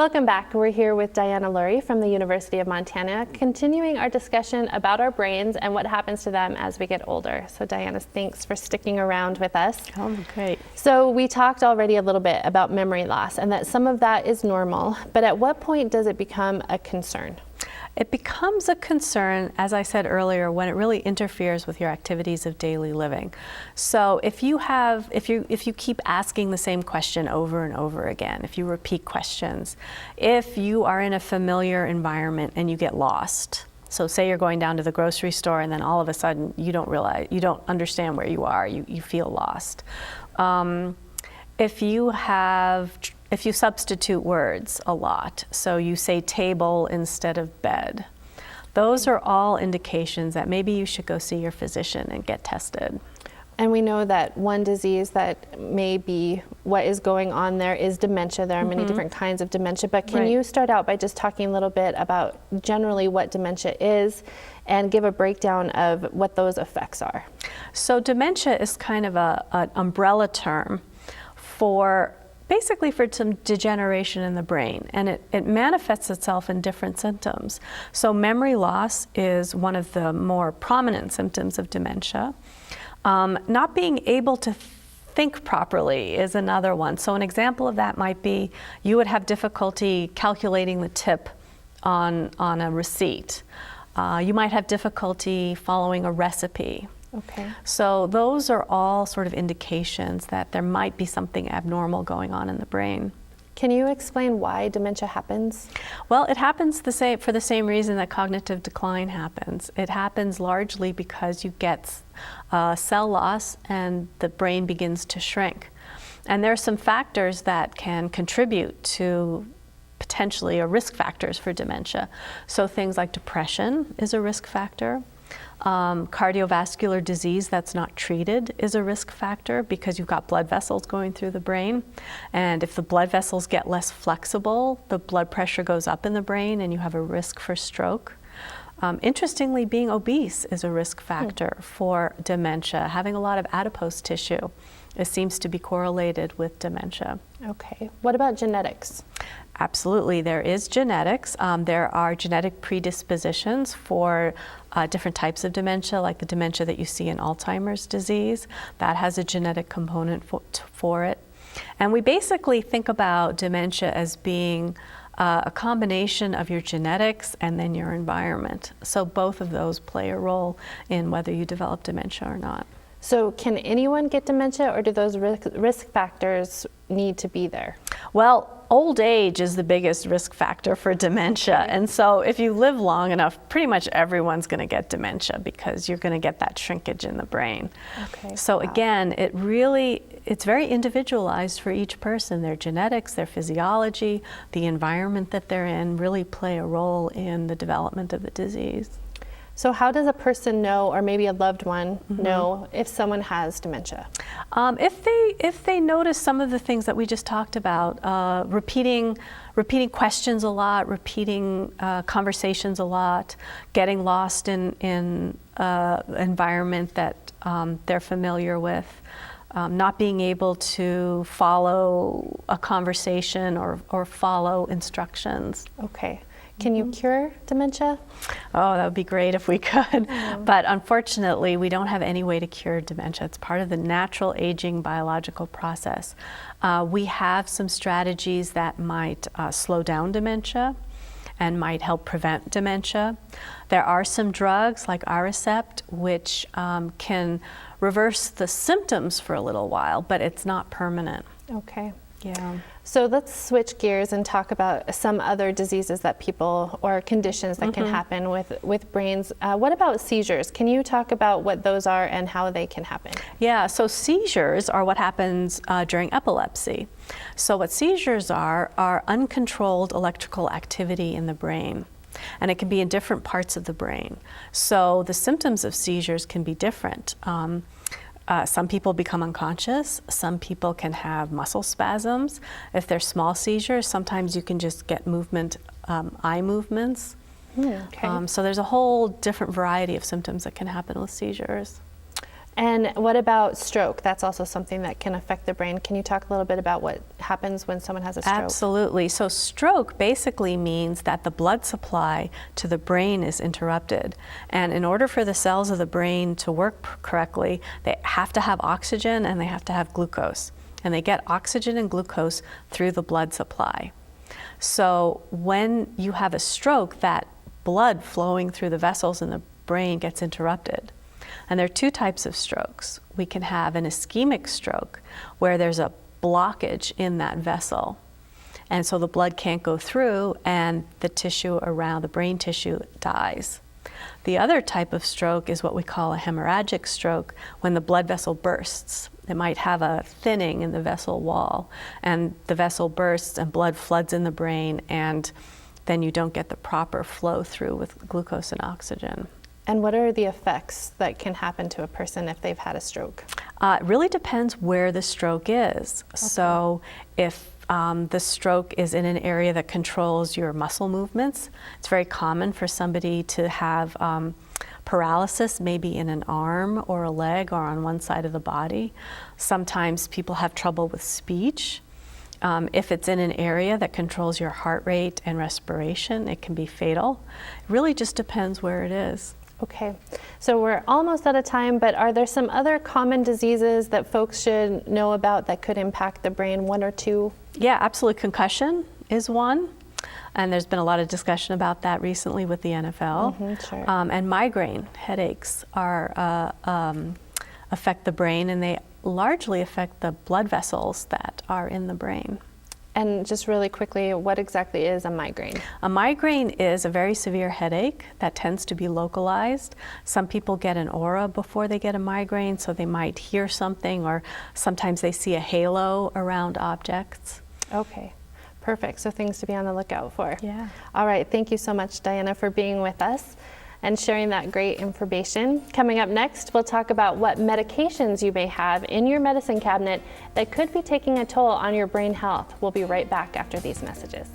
Welcome back. We're here with Diana Lurie from the University of Montana, continuing our discussion about our brains and what happens to them as we get older. So Diana, thanks for sticking around with us. Oh, great. So we talked already a little bit about memory loss and that some of that is normal, but at what point does it become a concern? It becomes a concern, as I said earlier, when it really interferes with your activities of daily living. So if you keep asking the same question over and over again, if you repeat questions, if you are in a familiar environment and you get lost, so say you're going down to the grocery store and then all of a sudden you don't understand where you are, you feel lost. If you substitute words a lot, so you say table instead of bed, those are all indications that maybe you should go see your physician and get tested. And we know that one disease that may be what is going on there is dementia. There are many different kinds of dementia, but can you start out by just talking a little bit about generally what dementia is and give a breakdown of what those effects are? So dementia is kind of an umbrella term for basically for some degeneration in the brain, and it manifests itself in different symptoms. So memory loss is one of the more prominent symptoms of dementia. Not being able to think properly is another one. So an example of that might be you would have difficulty calculating the tip on a receipt. You might have difficulty following a recipe. Okay. So those are all sort of indications that there might be something abnormal going on in the brain. Can you explain why dementia happens? Well, it happens for the same reason that cognitive decline happens. It happens largely because you get cell loss and the brain begins to shrink. And there are some factors that can contribute to potentially risk factors for dementia. So things like depression is a risk factor. Cardiovascular disease that's not treated is a risk factor because you've got blood vessels going through the brain. And if the blood vessels get less flexible, the blood pressure goes up in the brain and you have a risk for stroke. Interestingly, being obese is a risk factor for dementia. Having a lot of adipose tissue, it seems to be correlated with dementia. Okay. What about genetics? Absolutely, there is genetics. There are genetic predispositions for different types of dementia, like the dementia that you see in Alzheimer's disease. That has a genetic component for it. And we basically think about dementia as being a combination of your genetics and then your environment. So both of those play a role in whether you develop dementia or not. So can anyone get dementia, or do those risk factors need to be there? Well, old age is the biggest risk factor for dementia. And so if you live long enough, pretty much everyone's going to get dementia because you're going to get that shrinkage in the brain. Okay. So again, it's very individualized for each person. Their genetics, their physiology, the environment that they're in really play a role in the development of the disease. So how does a person know, or maybe a loved one know, if someone has dementia? If they notice some of the things that we just talked about, repeating questions a lot, repeating conversations a lot, getting lost in environment that they're familiar with, not being able to follow a conversation or follow instructions. Okay. Can you cure dementia? Oh, that would be great if we could. But unfortunately, we don't have any way to cure dementia. It's part of the natural aging biological process. We have some strategies that might slow down dementia and might help prevent dementia. There are some drugs like Aricept which can reverse the symptoms for a little while, but it's not permanent. Okay. Yeah. So let's switch gears and talk about some other diseases that people, or conditions that can happen with brains. What about seizures? Can you talk about what those are and how they can happen? Yeah, so seizures are what happens during epilepsy. So what seizures are uncontrolled electrical activity in the brain. And it can be in different parts of the brain. So the symptoms of seizures can be different. Some people become unconscious. Some people can have muscle spasms. If they're small seizures, sometimes you can just get movement, eye movements. Okay. So there's a whole different variety of symptoms that can happen with seizures. And what about stroke? That's also something that can affect the brain. Can you talk a little bit about what happens when someone has a stroke? Absolutely. So stroke basically means that the blood supply to the brain is interrupted. And in order for the cells of the brain to work correctly, they have to have oxygen and they have to have glucose. And they get oxygen and glucose through the blood supply. So when you have a stroke, that blood flowing through the vessels in the brain gets interrupted. And there are two types of strokes. We can have an ischemic stroke where there's a blockage in that vessel. And so the blood can't go through and the tissue around the brain tissue dies. The other type of stroke is what we call a hemorrhagic stroke, when the blood vessel bursts. It might have a thinning in the vessel wall, and the vessel bursts and blood floods in the brain, and then you don't get the proper flow through with glucose and oxygen. And what are the effects that can happen to a person if they've had a stroke? It really depends where the stroke is. Okay. So if the stroke is in an area that controls your muscle movements, it's very common for somebody to have paralysis, maybe in an arm or a leg or on one side of the body. Sometimes people have trouble with speech. If it's in an area that controls your heart rate and respiration, it can be fatal. It really just depends where it is. Okay, so we're almost out of time, but are there some other common diseases that folks should know about that could impact the brain, one or two? Yeah, absolutely. Concussion is one, and there's been a lot of discussion about that recently with the NFL. Sure. And migraine headaches are affect the brain, and they largely affect the blood vessels that are in the brain. And just really quickly, what exactly is a migraine? A migraine is a very severe headache that tends to be localized. Some people get an aura before they get a migraine, so they might hear something, or sometimes they see a halo around objects. Okay, perfect. So things to be on the lookout for. Yeah. All right, thank you so much, Diana, for being with us and sharing that great information. Coming up next, we'll talk about what medications you may have in your medicine cabinet that could be taking a toll on your brain health. We'll be right back after these messages.